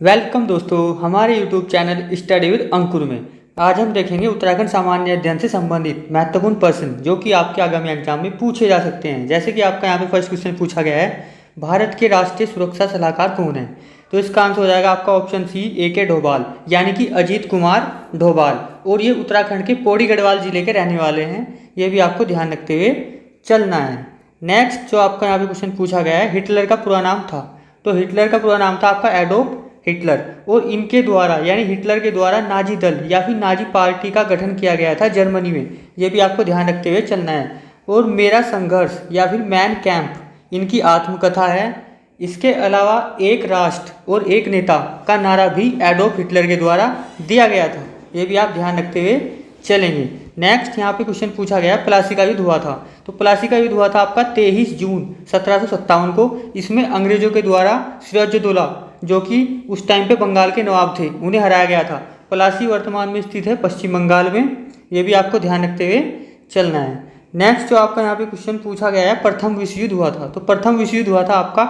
Welcome दोस्तों हमारे YouTube channel study with अंकुर में। आज हम देखेंगे उत्तराखंड सामान्य अध्ययन से संबंधित महत्वपूर्ण प्रश्न जो कि आपके आगामी एग्जाम में पूछे जा सकते हैं। जैसे कि आपका यहाँ पे फर्स्ट क्वेश्चन पूछा गया है, भारत के राष्ट्रीय सुरक्षा सलाहकार कौन है? तो इसका आंसर हो जाएगा आपका ऑप्शन सी A.K. डोभाल, यानी कि अजीत कुमार डोभाल। और ये उत्तराखंड के पौड़ी गढ़वाल जिले के रहने वाले हैं। ये भी आपको ध्यान रखते हुए चलना है। नेक्स्ट जो आपका यहाँ पे क्वेश्चन पूछा गया है, हिटलर का पूरा नाम था। तो हिटलर का पूरा नाम था आपका एडोल्फ हिटलर। और इनके द्वारा यानी हिटलर के द्वारा नाजी दल या फिर नाजी पार्टी का गठन किया गया था जर्मनी में। ये भी आपको ध्यान रखते हुए चलना है। और मेरा संघर्ष या फिर मैन कैंप इनकी आत्मकथा है। इसके अलावा एक राष्ट्र और एक नेता का नारा भी एडोल्फ हिटलर के द्वारा दिया गया था। ये भी आप ध्यान रखते हुए चलेंगे। नेक्स्ट यहाँ पे क्वेश्चन पूछा गया, प्लासी का युद्ध हुआ था। तो प्लासी का युद्ध हुआ था आपका 23 जून 1757 को। इसमें अंग्रेजों के द्वारा सिराजुद्दौला जो कि उस टाइम पे बंगाल के नवाब थे, उन्हें हराया गया था। प्लासी वर्तमान में स्थित है पश्चिम बंगाल में। ये भी आपको ध्यान रखते हुए चलना है। नेक्स्ट जो आपका यहाँ पे क्वेश्चन पूछा गया है, प्रथम विश्व युद्ध हुआ था। तो प्रथम विश्व युद्ध हुआ था आपका,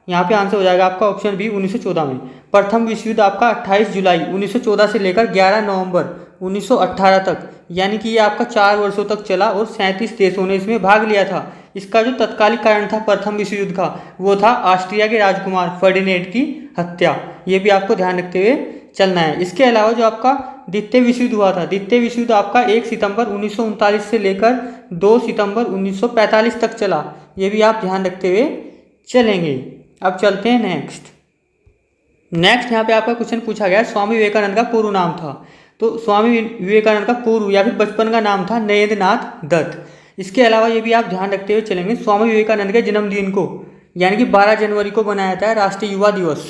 यहाँ पे आंसर हो जाएगा आपका ऑप्शन बी 1914 में। प्रथम विश्व युद्ध आपका 28 जुलाई 1914 से लेकर 11 नवंबर 1918 तक, यानी कि ये आपका 4 वर्षों तक चला और 37 देशों ने इसमें भाग लिया था। इसका जो तत्कालिक कारण था प्रथम विश्व युद्ध का, वो था ऑस्ट्रिया के राजकुमार फर्डिनेंड की हत्या। ये भी आपको ध्यान रखते हुए चलना है। इसके अलावा जो आपका द्वितीय विश्व युद्ध हुआ था, द्वितीय विश्व युद्ध आपका 1 सितंबर 1939 से लेकर 2 सितंबर 1945 तक चला। ये भी आप ध्यान रखते हुए चलेंगे। अब चलते हैं नेक्स्ट यहाँ पे आपका क्वेश्चन पूछा गया, स्वामी विवेकानंद का पूर्व नाम था। तो स्वामी विवेकानंद का पूर्व या फिर बचपन का नाम था नरेंद्रनाथ दत्त। इसके अलावा ये भी आप ध्यान रखते हुए चलेंगे, स्वामी विवेकानंद के जन्मदिन को यानी कि 12 जनवरी को बनाया था राष्ट्रीय युवा दिवस।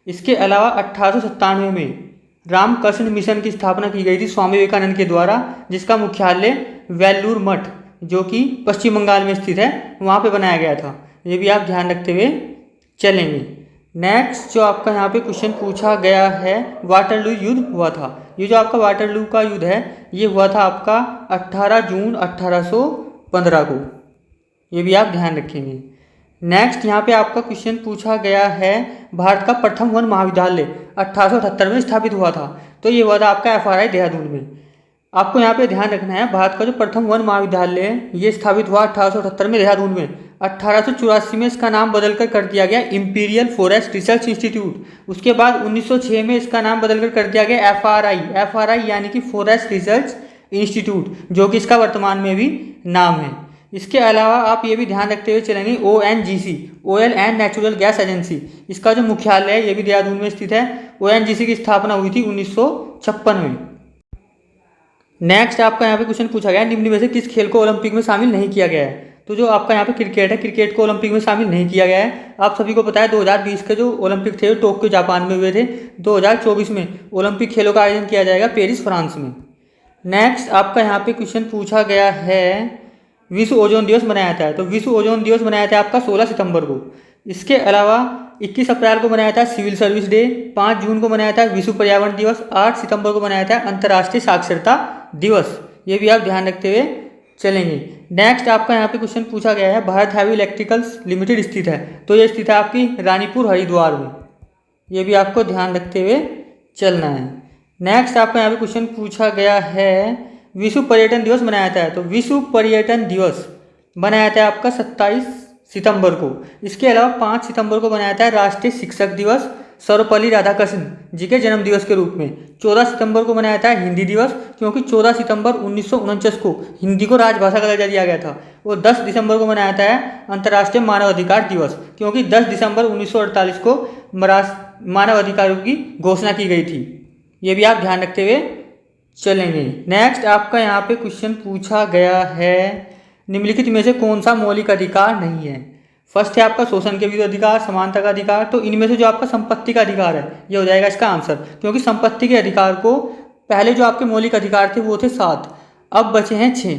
इसके अलावा 1897 में रामकृष्ण मिशन की स्थापना की गई थी स्वामी विवेकानंद के द्वारा, जिसका मुख्यालय वेल्लूर मठ जो कि पश्चिम बंगाल में स्थित है, वहाँ पे बनाया गया था। ये भी आप ध्यान रखते हुए चलेंगे। नेक्स्ट जो आपका यहाँ पे क्वेश्चन पूछा गया है, वाटरलू युद्ध हुआ था। ये जो आपका वाटरलू का युद्ध है, ये हुआ था आपका 18 जून 1815 को। ये भी आप ध्यान रखेंगे। नेक्स्ट यहाँ पे आपका क्वेश्चन पूछा गया है, भारत का प्रथम वन महाविद्यालय 1878 में स्थापित हुआ था। तो ये हुआ था आपका FRI देहरादून में। आपको यहाँ पे ध्यान रखना है, भारत का जो प्रथम वन महाविद्यालय है ये स्थापित हुआ 1878 में देहरादून में। 1884 में इसका नाम बदलकर कर दिया गया इंपीरियल फॉरेस्ट रिसर्च इंस्टीट्यूट। उसके बाद 1906 में इसका नाम बदलकर कर दिया गया FRI यानी कि फॉरेस्ट रिसर्च इंस्टीट्यूट, जो कि इसका वर्तमान में भी नाम है। इसके अलावा आप ये भी ध्यान रखते हुए चलेंगे, ONGC oil and natural gas agency, इसका जो मुख्यालय है ये भी देहरादून में स्थित है। ONGC की स्थापना हुई थी 1956 में। नेक्स्ट आपका यहाँ पे क्वेश्चन पूछा गया, निम्न में से किस खेल को ओलंपिक में शामिल नहीं किया गया है? तो जो आपका यहाँ पे क्रिकेट है, क्रिकेट को ओलंपिक में शामिल नहीं किया गया है। आप सभी को पता है 2020 के जो ओलंपिक थे टोक्यो जापान में हुए थे। 2024 में ओलंपिक खेलों का आयोजन किया जाएगा पेरिस फ्रांस में। नेक्स्ट आपका यहाँ पे क्वेश्चन पूछा गया है, विश्व ओजोन दिवस मनाया जाता है। तो विश्व ओजोन दिवस मनाया जाता है आपका 16 सितंबर को। इसके अलावा 21 अप्रैल को मनाया जाता है सिविल सर्विस डे, 5 जून को मनाया जाता है विश्व पर्यावरण दिवस, 8 सितंबर को मनाया जाता है अंतर्राष्ट्रीय साक्षरता दिवस। ये भी आप ध्यान रखते हुए चलेंगे। नेक्स्ट आपका यहाँ पे क्वेश्चन पूछा गया है, भारत हैवी इलेक्ट्रिकल्स लिमिटेड स्थित है। तो ये स्थित है आपकी रानीपुर हरिद्वार में। ये भी आपको ध्यान रखते हुए चलना है। नेक्स्ट आपका यहाँ पे क्वेश्चन पूछा गया है, विश्व पर्यटन दिवस मनाया जाता है। तो विश्व पर्यटन दिवस मनाया जाता है आपका 27 सितंबर को। इसके अलावा 5 सितंबर को मनाया जाता है राष्ट्रीय शिक्षक दिवस सर्वपल्ली राधाकृष्णन जी के जन्म दिवस के रूप में। 14 सितंबर को मनाया जाता है हिंदी दिवस, क्योंकि 14 सितंबर 1949 को हिंदी को राजभाषा का दर्जा दिया गया था। और 10 दिसंबर को मनाया जाता है अंतर्राष्ट्रीय मानव अधिकार दिवस, क्योंकि 10 दिसंबर 1948 को मानव अधिकारों की घोषणा की गई थी। ये भी आप ध्यान रखते हुए चलेंगे। नेक्स्ट आपका यहाँ पे क्वेश्चन पूछा गया है, निम्नलिखित में से कौन सा मौलिक अधिकार नहीं है? फर्स्ट है आपका शोषण के विरुद्ध अधिकार, समानता का अधिकार। तो इनमें से जो आपका संपत्ति का अधिकार है ये हो जाएगा इसका आंसर, क्योंकि संपत्ति के अधिकार को पहले जो आपके मौलिक अधिकार थे वो थे 7, अब बचे हैं 6।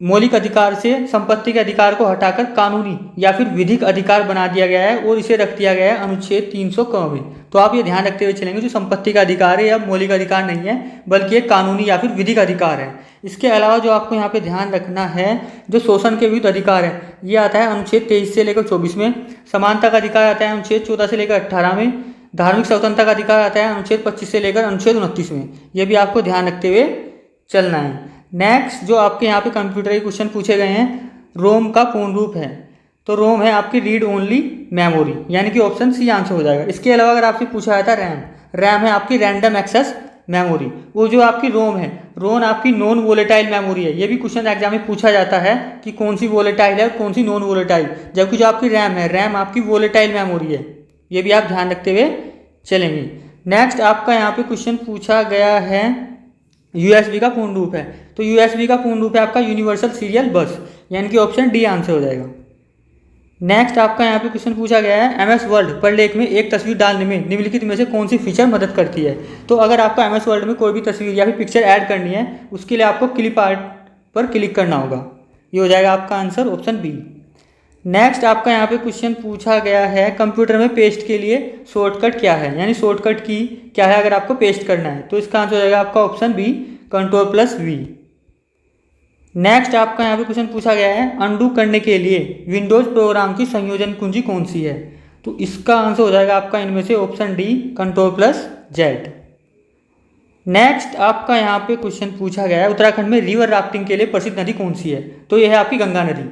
मौलिक अधिकार से संपत्ति के अधिकार को हटाकर कानूनी या फिर विधिक अधिकार बना दिया गया है और इसे रख दिया गया है अनुच्छेद 300 में। तो आप ये ध्यान रखते हुए चलेंगे, जो संपत्ति का अधिकार है यह मौलिक अधिकार नहीं है, बल्कि एक कानूनी या फिर विधिक अधिकार है। इसके अलावा जो आपको यहाँ पे ध्यान रखना है, जो शोषण के विरुद्ध अधिकार है ये आता है अनुच्छेद 23 से लेकर 24 में। समानता का अधिकार आता है अनुच्छेद 14 से लेकर 18 में। धार्मिक स्वतंत्रता का अधिकार आता है अनुच्छेद 25 से लेकर अनुच्छेद 29 में। ये भी आपको ध्यान रखते हुए चलना है। नेक्स्ट जो आपके यहाँ पे कंप्यूटर के क्वेश्चन पूछे गए हैं, रोम का पूर्ण रूप है, तो रोम है आपकी रीड ओनली मेमोरी, यानी कि ऑप्शन सी आंसर हो जाएगा। इसके अलावा अगर आपसे पूछा जाता है रैम है आपकी रैंडम एक्सेस मेमोरी। वो जो आपकी रोम है, रोम आपकी नॉन वोलेटाइल मेमोरी है। ये भी क्वेश्चन एग्जाम में पूछा जाता है कि कौन सी वोलेटाइल है और कौन सी नॉन वोलेटाइल, जबकि जो आपकी रैम है, रैम आपकी वोलेटाइल मेमोरी है। ये भी आप ध्यान रखते हुए चलेंगे। नेक्स्ट आपका यहाँ पे क्वेश्चन पूछा गया है यूएसबी का पूर्ण रूप है, तो यूएसबी का पूर्ण रूप है आपका यूनिवर्सल सीरियल बस, यानी कि ऑप्शन डी आंसर हो जाएगा। नेक्स्ट आपका यहाँ पे क्वेश्चन पूछा गया है एमएस वर्ड पर लेख में एक तस्वीर डालने में निम्नलिखित में से कौन सी फीचर मदद करती है। तो अगर आपको एमएस वर्ड में कोई भी तस्वीर या फिर पिक्चर ऐड करनी है, उसके लिए आपको क्लिप आर्ट पर क्लिक करना होगा। ये हो जाएगा आपका आंसर ऑप्शन बी। नेक्स्ट आपका यहाँ पे क्वेश्चन पूछा गया है कंप्यूटर में पेस्ट के लिए शॉर्टकट क्या है, यानी शॉर्टकट की क्या है अगर आपको पेस्ट करना है, तो इसका आंसर हो जाएगा आपका ऑप्शन बी Ctrl+V। नेक्स्ट आपका यहाँ पे क्वेश्चन पूछा गया है अनडू करने के लिए विंडोज प्रोग्राम की संयोजन कुंजी कौन सी है, तो इसका आंसर हो जाएगा आपका इनमें से ऑप्शन डी Ctrl+Z। नेक्स्ट आपका यहाँ पे क्वेश्चन पूछा गया है उत्तराखंड में रिवर राफ्टिंग के लिए प्रसिद्ध नदी कौन सी है, तो यह है आपकी गंगा नदी।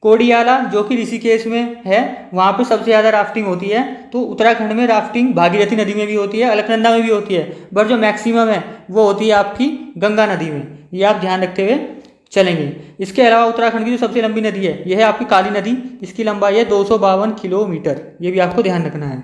कोडियाला जो कि ऋषिकेश में है, वहाँ पे सबसे ज़्यादा राफ्टिंग होती है। तो उत्तराखंड में राफ्टिंग भागीरथी नदी में भी होती है, अलकनंदा में भी होती है, बट जो मैक्सिमम है वो होती है आपकी गंगा नदी में। ये आप ध्यान रखते हुए चलेंगे। इसके अलावा उत्तराखंड की जो सबसे लंबी नदी है यह है आपकी काली नदी, इसकी लंबाई है 252 किलोमीटर। ये भी आपको ध्यान रखना है।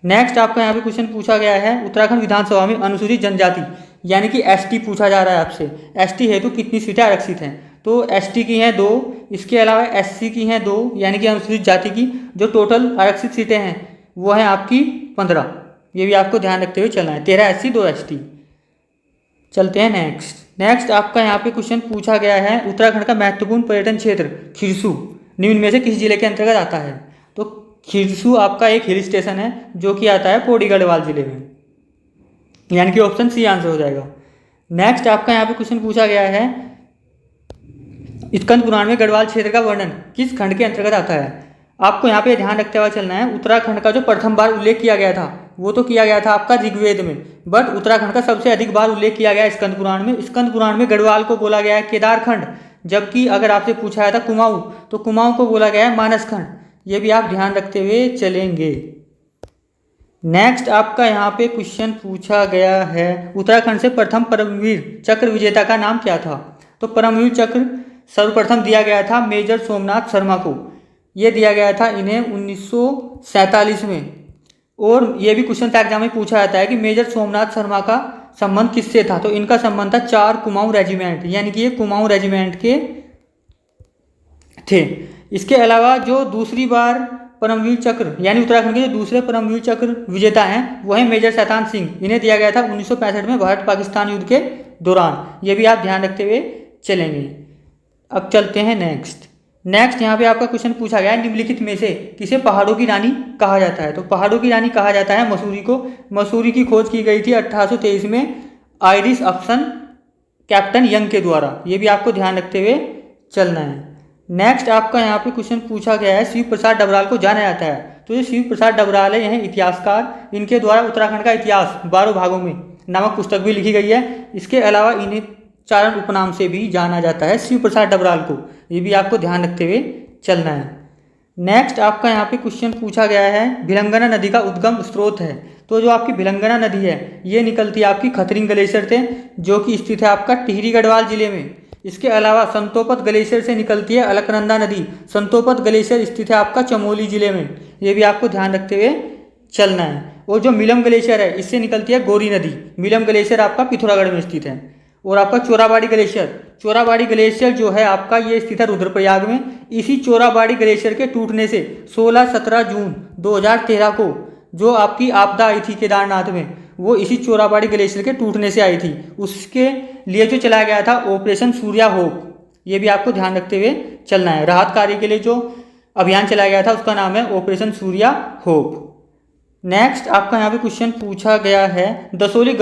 नेक्स्ट आपका यहाँ पे क्वेश्चन पूछा गया है उत्तराखंड विधानसभा में अनुसूचित जनजाति यानी कि एसटी पूछा जा रहा है आपसे, एसटी हेतु कितनी सीटें आरक्षित हैं, तो एसटी की हैं 2, इसके अलावा एससी की हैं 2, यानी कि अनुसूचित जाति की जो टोटल आरक्षित सीटें हैं वो हैं आपकी 15। ये भी आपको ध्यान रखते हुए चलना है, 13 एससी 2 एसटी। चलते हैं नेक्स्ट आपका यहाँ पे क्वेश्चन पूछा गया है उत्तराखंड का महत्वपूर्ण पर्यटन क्षेत्र खिरसू निम्न में से किस जिले के अंतर्गत आता है, तो खिरसू आपका एक हिल स्टेशन है जो कि आता है पौड़ी गढ़वाल जिले में, यानी कि ऑप्शन सी आंसर हो जाएगा। नेक्स्ट आपका यहाँ पे क्वेश्चन पूछा गया है स्कंद पुराण में गढ़वाल क्षेत्र का वर्णन किस खंड के अंतर्गत आता है। आपको यहाँ पे ध्यान रखते हुए चलना है, उत्तराखंड का जो प्रथम बार उल्लेख किया गया था वो तो किया गया था आपका ऋग्वेद में, बट उत्तराखंड का सबसे अधिक बार उल्लेख किया गया है स्कंद पुराण में। स्कंद पुराण में गढ़वाल को बोला गया है केदारखंड, जबकि अगर आपसे पूछा गया था कुमाऊं तो कुमाऊं को बोला गया है मानसखंड। ये भी आप ध्यान रखते हुए चलेंगे। नेक्स्ट आपका यहाँ पे क्वेश्चन पूछा गया है उत्तराखंड से प्रथम परमवीर चक्र विजेता का नाम क्या था, तो परमवीर चक्र सर्वप्रथम दिया गया था मेजर सोमनाथ शर्मा को। ये दिया गया था इन्हें 1947 में। और ये भी क्वेश्चन एग्जाम में पूछा जाता है कि मेजर सोमनाथ शर्मा का संबंध किससे था, तो इनका संबंध था 4 कुमाऊं रेजिमेंट, यानी कि ये कुमाऊं रेजिमेंट के थे। इसके अलावा जो दूसरी बार परमवीर चक्र यानी उत्तराखंड के जो दूसरे परमवीर चक्र विजेता हैं वो है मेजर शैतान सिंह। इन्हें दिया गया था 1965 में भारत पाकिस्तान युद्ध के दौरान। ये भी आप ध्यान रखते हुए चलेंगे। अब चलते हैं नेक्स्ट यहाँ पे आपका क्वेश्चन पूछा गया है निम्नलिखित में से किसे पहाड़ों की रानी कहा जाता है, तो पहाड़ों की रानी कहा जाता है मसूरी को। मसूरी की खोज की गई थी 1823 में आयरिश अफसन कैप्टन यंग के द्वारा। ये भी आपको ध्यान रखते हुए चलना है। नेक्स्ट आपका यहाँ पे क्वेश्चन पूछा गया है शिव प्रसाद डबराल को जाना जाता है, तो ये शिव प्रसाद डबराल है, यह इतिहासकार। इनके द्वारा उत्तराखंड का इतिहास 12 भागों में नामक पुस्तक भी लिखी गई है। इसके अलावा इन्हें चारण उपनाम से भी जाना जाता है शिव प्रसाद डबराल को। ये भी आपको ध्यान रखते हुए चलना है। नेक्स्ट आपका यहाँ पे क्वेश्चन पूछा गया है भिलंगना नदी का उद्गम स्रोत है, तो जो आपकी भिलंगना नदी है ये निकलती है आपकी खतरिंग ग्लेशियर से, जो कि स्थित है आपका टिहरी गढ़वाल जिले में। इसके अलावा संतोपत ग्लेशियर से निकलती है अलकनंदा नदी। संतोपत ग्लेशियर स्थित है आपका चमोली जिले में। ये भी आपको ध्यान रखते हुए चलना है। और जो मिलम ग्लेशियर है इससे निकलती है गोरी नदी। मिलम ग्लेशियर आपका पिथौरागढ़ में स्थित है। और आपका चोराबाड़ी ग्लेशियर जो है आपका ये स्थित है रुद्रप्रयाग में। इसी चोराबाड़ी ग्लेशियर के टूटने से 16-17 जून 2013 को जो आपकी आपदा आई थी केदारनाथ में, वो इसी चोराबाड़ी ग्लेशियर के टूटने से आई थी। उसके लिए जो चलाया गया था ऑपरेशन सूर्या होप। ये भी आपको ध्यान रखते हुए चलना है। राहत कार्य के लिए जो अभियान चलाया गया था उसका नाम है ऑपरेशन सूर्या होप। नेक्स्ट आपका यहाँ पे क्वेश्चन पूछा गया है दसोली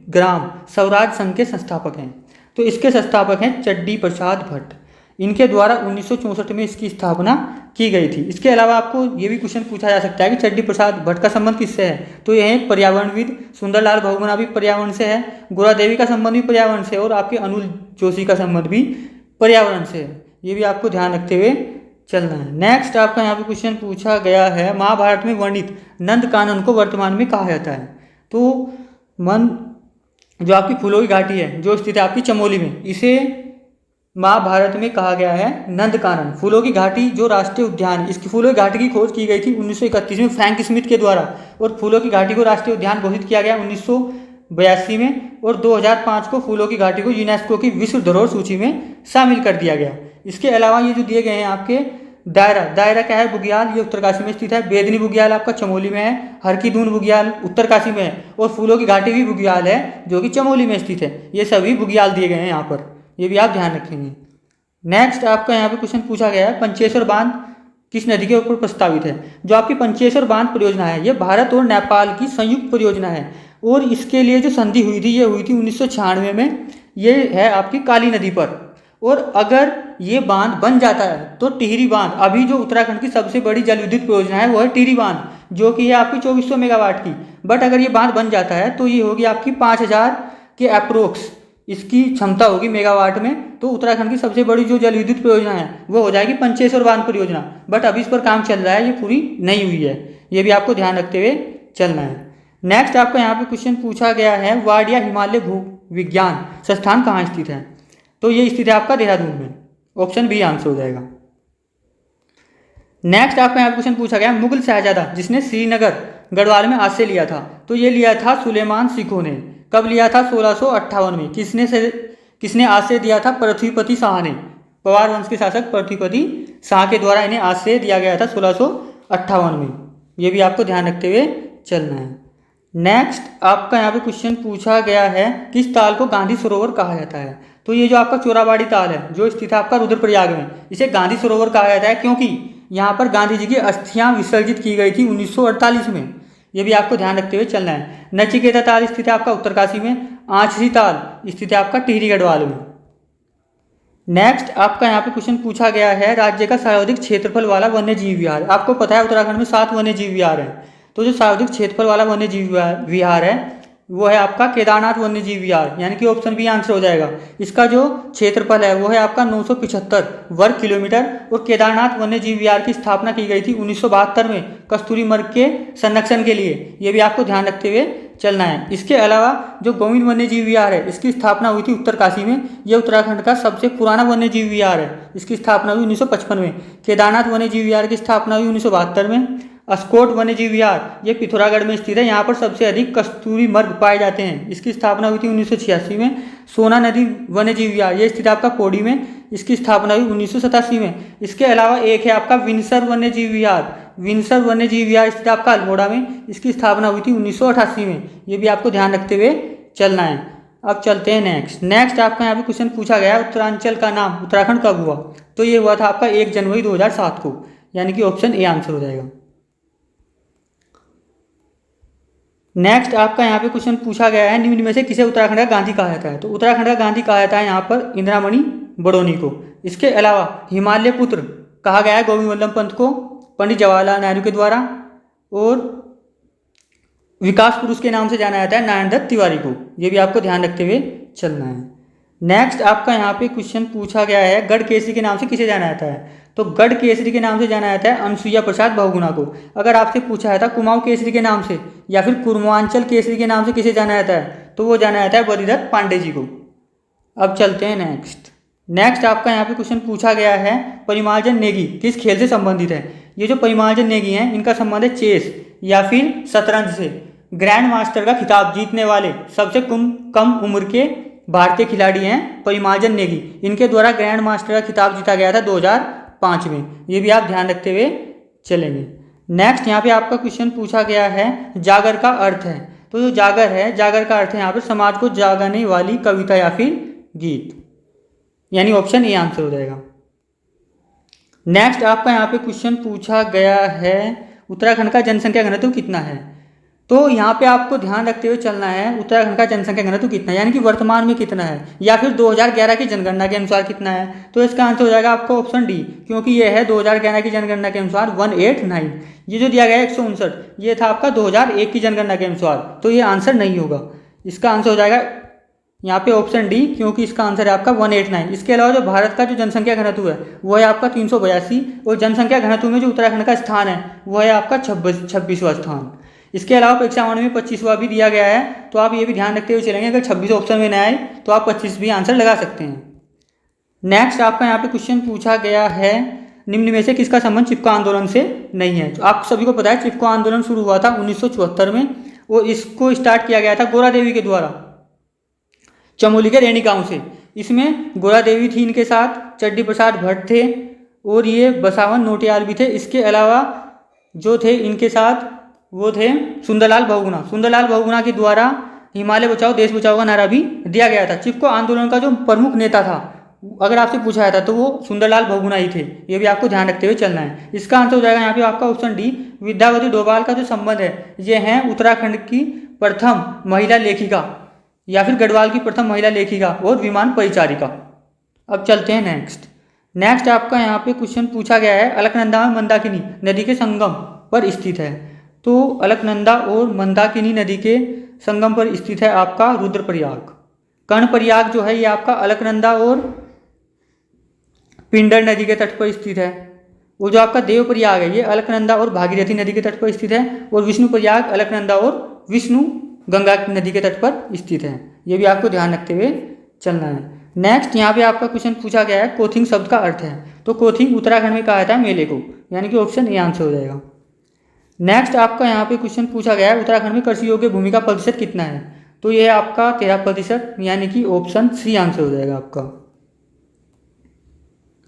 ग्राम स्वराज संघ के संस्थापक हैं, तो इसके संस्थापक हैं चड्डी प्रसाद भट्ट। इनके द्वारा 1964 में इसकी स्थापना की गई थी। इसके अलावा आपको ये भी क्वेश्चन पूछा जा सकता है कि चड्डी प्रसाद भट्ट का संबंध किससे है, तो यह एक पर्यावरणविद। सुंदरलाल बहुगुणा भी पर्यावरण से है, गोरा देवी का संबंध भी पर्यावरण से है, और आपके अनुल जोशी का संबंध भी पर्यावरण से है। ये भी आपको ध्यान रखते हुए चलना है। नेक्स्ट आपका यहाँ पे क्वेश्चन पूछा गया है, महाभारत में वर्णित नंद कानन को वर्तमान में कहा जाता है। तो जो आपकी फूलों की घाटी है जो स्थित है आपकी चमोली में, इसे महाभारत में कहा गया है नंद कानन। फूलों की घाटी जो राष्ट्रीय उद्यान, इसकी फूलों की घाटी की खोज की गई थी 1931 में फ्रैंक स्मिथ के द्वारा, और फूलों की घाटी को राष्ट्रीय उद्यान घोषित किया गया 1982 में, और 2005 को फूलों की घाटी को यूनेस्को की विश्व धरोहर सूची में शामिल कर दिया गया। इसके अलावा ये जो दिए गए हैं आपके दायरा क्या है, बुग्याल, ये उत्तरकाशी में स्थित है। बेदनी बुग्याल आपका चमोली में है। हरकी-दून बुग्याल उत्तरकाशी में है, और फूलों की घाटी भी बुग्याल है जो कि चमोली में स्थित है। ये सभी बुग्याल दिए गए हैं यहाँ पर, ये भी आप ध्यान रखेंगे। नेक्स्ट आपका यहाँ पे क्वेश्चन पूछा गया है, पंचेश्वर बांध किस नदी के ऊपर प्रस्तावित है। जो आपकी पंचेश्वर बांध परियोजना है ये भारत और नेपाल की संयुक्त परियोजना है, और इसके लिए जो संधि हुई थी ये हुई थी 1996 में। ये है आपकी काली नदी पर, और अगर ये बांध बन जाता है तो टिहरी बांध, अभी जो उत्तराखंड की सबसे बड़ी जल विद्युत परियोजना है वो है टिहरी बांध, जो कि है आपकी 2400 मेगावाट की। बट अगर ये बांध बन जाता है तो ये होगी आपकी 5000 के अप्रोक्स इसकी क्षमता होगी मेगावाट में। तो उत्तराखंड की सबसे बड़ी जो जल विद्युत परियोजना है वो हो जाएगी पंचेश्वर बांध परियोजना। बट अभी इस पर काम चल रहा है, ये पूरी नहीं हुई है, ये भी आपको ध्यान रखते हुए चलना है। नेक्स्ट आपको यहाँ पे क्वेश्चन पूछा गया है, वाडिया हिमालय भू विज्ञान संस्थान कहाँ स्थित है। तो ये स्थित है आपका देहरादून में, ऑप्शन बी आंसर हो जाएगा। नेक्स्ट आपका यहाँ पे क्वेश्चन पूछा गया, मुगल शहजादा जिसने श्रीनगर गढ़वाल में आश्रय लिया था, तो ये लिया था सुलेमान सिखों ने। कब लिया था, 1658 में। किसने आश्रय दिया था, पृथ्वीपति शाह ने। पवार वंश के शासक पृथ्वीपति शाह के द्वारा इन्हें आश्रय दिया गया था 1658 में। ये भी आपको ध्यान रखते हुए चलना है। नेक्स्ट आपका यहाँ पे क्वेश्चन पूछा गया है, किस ताल को गांधी सरोवर कहा जाता है। तो ये जो आपका चोराबाड़ी ताल है जो स्थित है आपका रुद्रप्रयाग में, इसे गांधी सरोवर कहा जाता है क्योंकि यहाँ पर गांधी जी की अस्थियां विसर्जित की गई थी 1948 में। ये भी आपको ध्यान रखते हुए चलना है। नचिकेता ताल स्थित है आपका उत्तरकाशी में। आंचरी ताल स्थित है आपका टिहरी गढ़वाल में। नेक्स्ट आपका यहाँ पे क्वेश्चन पूछा गया है, राज्य का सर्वाधिक क्षेत्रफल वाला वन्य जीव विहार। आपको पता है उत्तराखंड में 7 वन्य जीव विहार है, तो जो सर्वाधिक क्षेत्रफल वाला वन्य जीव विहार है वो है आपका केदारनाथ वन्य जीव विहार, यानी कि ऑप्शन बी आंसर हो जाएगा। इसका जो क्षेत्रफल है वो है आपका 975 वर्ग किलोमीटर, और केदारनाथ वन्य जीव विहार की स्थापना की गई थी 1972 में कस्तूरी मृग के संरक्षण के लिए। ये भी आपको ध्यान रखते हुए चलना है। इसके अलावा जो गोविंद वन्य जीव विहार है इसकी स्थापना हुई थी उत्तरकाशी में। यह उत्तराखंड का सबसे पुराना वन्य जीव विहार है, इसकी स्थापना हुई 1955 में। केदारनाथ वन्य जीव विहार की स्थापना हुई 1972 में। अस्कोट वन्य जीव विहार ये पिथौरागढ़ में स्थित है, यहाँ पर सबसे अधिक कस्तूरी मृग पाए जाते हैं, इसकी स्थापना हुई थी 1986 में। सोना नदी वन्य जीव विहार ये स्थित है आपका पौड़ी में, इसकी स्थापना हुई 1987 में। इसके अलावा एक है आपका विंसर वन्य जीव विहार। विंसर वन्य जीव विहार स्थित है आपका अल्मोड़ा में, इसकी स्थापना हुई थी 1988 में। ये भी आपको ध्यान रखते हुए चलना है। अब चलते हैं नेक्स्ट आपका यहाँ पे क्वेश्चन पूछा गया है, उत्तरांचल का नाम उत्तराखंड कब हुआ। तो ये हुआ था आपका 1 जनवरी 2007 को, यानी कि ऑप्शन ए आंसर हो जाएगा। नेक्स्ट आपका यहाँ पे क्वेश्चन पूछा गया है, निम्न में से किसे उत्तराखंड का गांधी कहा जाता है। तो उत्तराखंड का गांधी कहा जाता है यहाँ पर इंदिरामणि बडोनी को। इसके अलावा हिमालय पुत्र कहा गया है गोविंद वल्लभ पंत को पंडित जवाहरलाल नेहरू के द्वारा, और विकास पुरुष के नाम से जाना जाता है नारायण दत्त तिवारी को। ये भी आपको ध्यान रखते हुए चलना है। नेक्स्ट आपका यहाँ पे क्वेश्चन पूछा गया है, गढ़ केसरी के नाम से किसे जाना जाता है। तो गढ़ केसरी के नाम से जाना जाता है अनसुईया प्रसाद बहुगुणा को। अगर आपसे पूछा जाता कुमाऊं केसरी के नाम से या फिर कुर्मांचल केसरी के नाम से किसे जाना जाता है, तो वो जाना जाता है बद्रीदत्त पांडे जी को। अब चलते हैं नेक्स्ट आपका यहाँ पे क्वेश्चन पूछा गया है, परिमार्जन नेगी किस खेल से संबंधित है। ये जो परिमार्जन नेगी हैं इनका संबंध है चेस या फिर शतरंज से। ग्रैंड मास्टर का खिताब जीतने वाले सबसे कम उम्र के भारतीय खिलाड़ी हैं परिमार्जन नेगी। इनके द्वारा ग्रैंड मास्टर का खिताब जीता गया था 2005 में। ये भी आप ध्यान रखते हुए चलेंगे। नेक्स्ट यहाँ पे आपका क्वेश्चन पूछा गया है, जागर का अर्थ है। तो जो जागर है, जागर का अर्थ है यहाँ पर समाज को जागाने वाली कविता या फिर गीत, यानी ऑप्शन ए आंसर हो जाएगा। नेक्स्ट आपका यहाँ पे क्वेश्चन पूछा गया है, उत्तराखंड का जनसंख्या घनत्व कितना है। तो यहाँ पे आपको ध्यान रखते हुए चलना है उत्तराखंड का जनसंख्या घनत्व कितना है, यानी कि वर्तमान में कितना है, या फिर 2011 की जनगणना के अनुसार कितना है। तो इसका आंसर हो जाएगा आपका ऑप्शन डी, क्योंकि ये है 2011 की जनगणना के अनुसार 189। ये जो दिया गया है 159, ये था आपका 2001 की जनगणना के अनुसार, तो ये आंसर नहीं होगा। इसका आंसर हो जाएगा यहाँ पे ऑप्शन डी, क्योंकि इसका आंसर है आपका 189। इसके अलावा जो भारत का जो जनसंख्या घनत्व है वो है आपका 382, और जनसंख्या घनत्व में जो उत्तराखंड का स्थान है वो है आपका 26वां स्थान। इसके अलावा परीक्षा में 25वां भी दिया गया है, तो आप ये भी ध्यान रखते हुए चलेंगे, अगर 26 ऑप्शन में न आए तो आप 25 भी आंसर लगा सकते हैं। नेक्स्ट आपका यहाँ पे क्वेश्चन पूछा गया है, निम्न में से किसका संबंध चिपको आंदोलन से नहीं है। तो आप सभी को पता है चिपको आंदोलन शुरू हुआ था 1974 में, और इसको स्टार्ट किया गया था गोरा देवी के द्वारा चमोली के रैनी गांव से। इसमें गोरा देवी थी इनके साथ, चड्डी प्रसाद भट्ट थे, और ये बसावन नोटियाल भी थे। इसके अलावा जो थे इनके साथ वो थे सुंदरलाल बहुगुणा। सुंदरलाल बहुगुणा के द्वारा हिमालय बचाओ देश बचाओ का नारा भी दिया गया था। चिपको आंदोलन का जो प्रमुख नेता था, अगर आपसे पूछा जाता तो वो सुंदरलाल बहुगुणा ही थे। ये भी आपको ध्यान रखते हुए चलना है। इसका आंसर हो जाएगा यहाँ पे आपका ऑप्शन डी, विद्यावती डोभाल का जो संबंध है ये है उत्तराखंड की प्रथम महिला लेखिका, या फिर गढ़वाल की प्रथम महिला लेखिका और विमान परिचारिका। अब चलते हैं नेक्स्ट आपका यहाँ पे क्वेश्चन पूछा गया है, अलकनंदा और मंदाकिनी नदी के संगम पर स्थित है। तो अलकनंदा और मंदाकिनी नदी के संगम पर स्थित है आपका रुद्रप्रयाग। कर्णप्रयाग जो है ये आपका अलकनंदा और पिंडर नदी के तट पर स्थित है। वो जो आपका देवप्रयाग है ये अलकनंदा और भागीरथी नदी के तट पर स्थित है, और विष्णुप्रयाग अलकनंदा और विष्णु गंगा नदी के तट पर स्थित है। ये भी आपको ध्यान रखते हुए चलना है। नेक्स्ट यहाँ पे आपका क्वेश्चन पूछा गया है, कोथिंग शब्द का अर्थ है। तो कोथिंग उत्तराखंड में कहा जाता है मेले को, यानी कि ऑप्शन ए आंसर हो जाएगा। नेक्स्ट आपका यहाँ पे क्वेश्चन पूछा गया है, उत्तराखंड में कृषि योग्य भूमि का प्रतिशत कितना है। तो ये है आपका 13%, यानी कि ऑप्शन सी आंसर हो जाएगा आपका।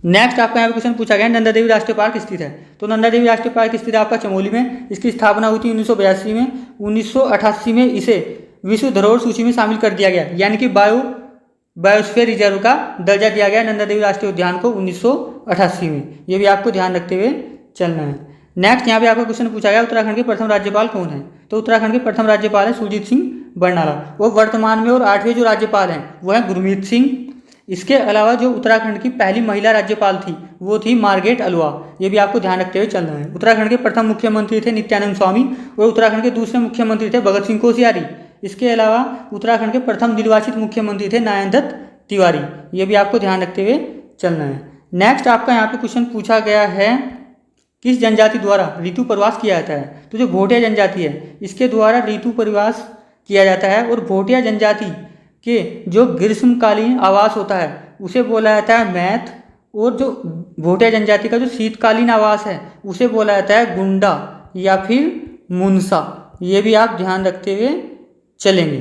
नेक्स्ट आपका यहाँ पे क्वेश्चन पूछा गया है, नंदा देवी राष्ट्रीय पार्क स्थित है। तो नंदा देवी राष्ट्रीय पार्क स्थित है आपका चमोली में। इसकी स्थापना हुई थी 1982 में। 1988 में इसे विश्व धरोहर सूची में शामिल कर दिया गया, यानी कि बायोस्फीयर रिजर्व का दर्जा दिया गया नंदा देवी राष्ट्रीय उद्यान को 1988 में। ये भी आपको ध्यान रखते हुए चलना है। नेक्स्ट यहाँ पे आपका क्वेश्चन पूछा गया, उत्तराखंड के प्रथम राज्यपाल कौन है। तो उत्तराखंड के प्रथम राज्यपाल है सुरजीत सिंह बरनाला। वो वर्तमान में और 8वें जो राज्यपाल हैं वो है गुरमीत सिंह। इसके अलावा जो उत्तराखंड की पहली महिला राज्यपाल थी वो थी मार्गरेट अल्वा। ये भी आपको ध्यान रखते हुए चलना है। उत्तराखंड के प्रथम मुख्यमंत्री थे नित्यानंद स्वामी, और उत्तराखंड के दूसरे मुख्यमंत्री थे भगत सिंह कोश्यारी। इसके अलावा उत्तराखंड के प्रथम निर्वाचित मुख्यमंत्री थे नारायण दत्त तिवारी। ये भी आपको ध्यान रखते हुए चलना है। नेक्स्ट आपका यहाँ पे क्वेश्चन पूछा गया है, किस जनजाति द्वारा ऋतु प्रवास किया जाता है। तो जो भोटिया जनजाति है इसके द्वारा ऋतु प्रवास किया जाता है, और भोटिया जनजाति के जो ग्रीष्मकालीन आवास होता है उसे बोला जाता है मैथ, और जो भोटिया जनजाति का जो शीतकालीन आवास है उसे बोला जाता है गुंडा या फिर मुनसा। ये भी आप ध्यान रखते हुए चलेंगे।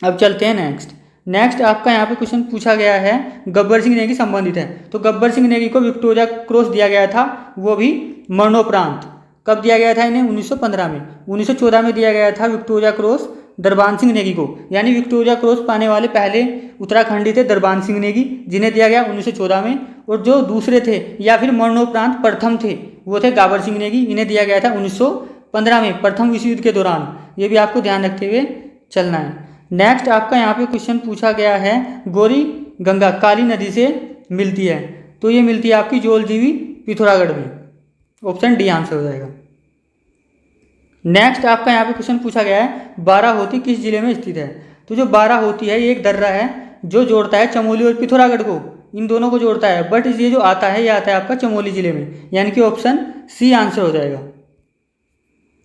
अब चलते हैं नेक्स्ट आपका यहाँ पे क्वेश्चन पूछा गया है, गब्बर सिंह नेगी संबंधित है। तो गब्बर सिंह नेगी को विक्टोरिया क्रॉस दिया गया था, वो भी मरणोपरांत। कब दिया गया था इन्हें? 1915 में। 1914 में दिया गया था विक्टोरिया क्रॉस दरबान सिंह नेगी को, यानी विक्टोरिया क्रॉस पाने वाले पहले उत्तराखंडी थे दरबान सिंह नेगी, जिन्हें दिया गया 1914 में। और जो दूसरे थे या फिर मरणोपरांत प्रथम थे वो थे गाबर सिंह नेगी, इन्हें दिया गया था 1915 में प्रथम विश्व युद्ध के दौरान। ये भी आपको ध्यान रखते हुए चलना है। नेक्स्ट आपका यहाँ पे क्वेश्चन पूछा गया है, गौरी गंगा काली नदी से मिलती है। तो ये मिलती है आपकी जोलजीबी पिथौरागढ़ में। ऑप्शन डी आंसर हो जाएगा। नेक्स्ट आपका यहाँ पे क्वेश्चन पूछा गया है, बाराहोती किस जिले में स्थित है। तो जो बाराहोती है ये एक दर्रा है जो जोड़ता है चमोली और पिथौरागढ़ को, इन दोनों को जोड़ता है। बट ये जो आता है ये आता है आपका चमोली जिले में, यानी कि ऑप्शन सी आंसर हो जाएगा।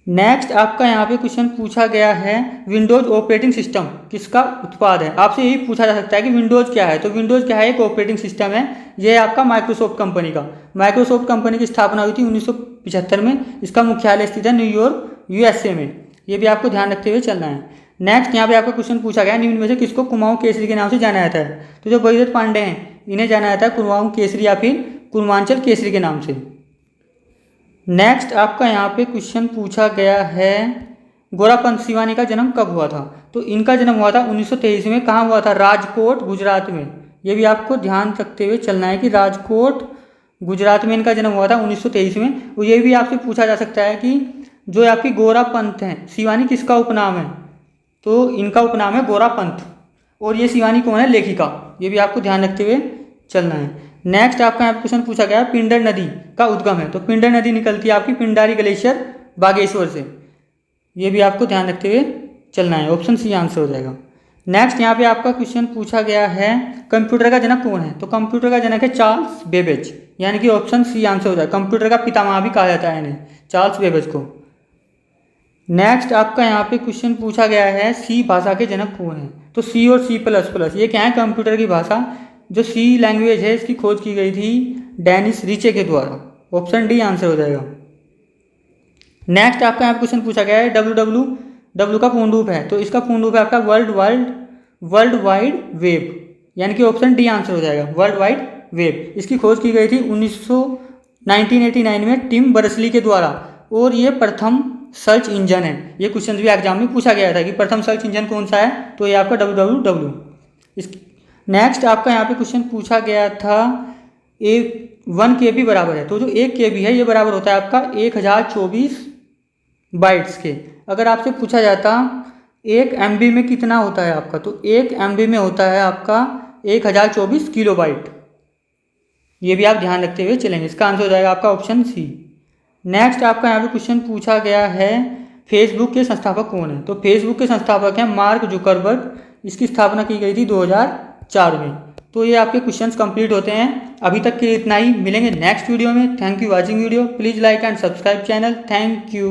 नेक्स्ट आपका यहाँ पे क्वेश्चन पूछा गया है, विंडोज ऑपरेटिंग सिस्टम किसका उत्पाद है। आपसे यही पूछा जा सकता है कि विंडोज क्या है। तो विंडोज क्या है? एक ऑपरेटिंग सिस्टम है। यह है आपका माइक्रोसॉफ्ट कंपनी का। माइक्रोसॉफ्ट कंपनी की स्थापना हुई थी 1975 में। इसका मुख्यालय स्थित है न्यूयॉर्क USA में। ये भी आपको ध्यान रखते हुए चलना है। नेक्स्ट यहाँ पे आपका क्वेश्चन पूछा गया, निम्न में से किसको कुमाऊं केसरी के नाम से जाना जाता है। तो जो बलदेव पांडे हैं इन्हें जाना जाता है कुमाऊं केसरी या फिर कुर्मांचल केसरी के नाम से। नेक्स्ट आपका यहाँ पे क्वेश्चन पूछा गया है, गोरापंत सिवानी का जन्म कब हुआ था। तो इनका जन्म हुआ था 1923 में। कहाँ हुआ था? राजकोट गुजरात में। ये भी आपको ध्यान रखते हुए चलना है कि राजकोट गुजरात में इनका जन्म हुआ था 1923 में। और ये भी आपसे पूछा जा सकता है कि जो आपकी गोरा पंथ हैं, शिवानी किसका उपनाम है? तो इनका उपनाम है गोरा पंथ। और ये शिवानी कौन है? लेखिका। ये भी आपको ध्यान रखते हुए चलना है। नेक्स्ट आपका यहाँ पे क्वेश्चन पूछा गया है, पिंडर नदी का उद्गम है। तो पिंडर नदी निकलती है आपकी पिंडारी ग्लेशियर बागेश्वर से। ये भी आपको ध्यान रखते हुए चलना है, ऑप्शन सी आंसर हो जाएगा। नेक्स्ट यहाँ पे आपका क्वेश्चन पूछा गया है, कंप्यूटर का जनक कौन है? तो कंप्यूटर का जनक है चार्ल्स बेबेज, यानी कि ऑप्शन सी आंसर हो जाएगा। कंप्यूटर का पितामह भी कहा जाता है इन्हें, चार्ल्स बेबेज को। नेक्स्ट आपका यहाँ पे क्वेश्चन पूछा गया है, सी भाषा के जनक कौन है? तो सी और सी प्लस प्लस ये क्या है? कंप्यूटर की भाषा। जो सी लैंग्वेज है इसकी खोज की गई थी डेनिस रीचे के द्वारा। ऑप्शन डी आंसर हो जाएगा। नेक्स्ट आपका यहाँ पे क्वेश्चन पूछा गया है, डब्ल्यू का पूर्ण रूप है। तो इसका पूर्ण रूप है आपका वर्ल्ड वाइड वेब, यानी कि ऑप्शन डी आंसर हो जाएगा, वर्ल्ड वाइड वेब। इसकी खोज की गई थी 1989 में टिम बर्नर्स-ली के द्वारा, और ये प्रथम सर्च इंजन है। ये क्वेश्चन भी एग्जाम में पूछा गया था कि प्रथम सर्च इंजन कौन सा है? तो ये आपका www। इस नेक्स्ट आपका यहाँ पे क्वेश्चन पूछा गया था, 1 KB बराबर है। तो जो 1 KB है ये बराबर होता है आपका 1024 बाइट्स के। अगर आपसे पूछा जाता 1 MB में कितना होता है आपका, तो 1 MB में होता है आपका 1024 किलोबाइट। ये भी आप ध्यान रखते हुए चलेंगे। इसका आंसर हो जाएगा आपका ऑप्शन सी। नेक्स्ट आपका यहाँ पे क्वेश्चन पूछा गया है, फेसबुक के संस्थापक कौन है? तो फेसबुक के संस्थापक हैं मार्क जुकरबर्ग। इसकी स्थापना की गई थी 2004 में। तो ये आपके क्वेश्चंस कंप्लीट होते हैं। अभी तक के लिए इतना ही, मिलेंगे नेक्स्ट वीडियो में। Thank you watching video, please like and subscribe channel. Thank you.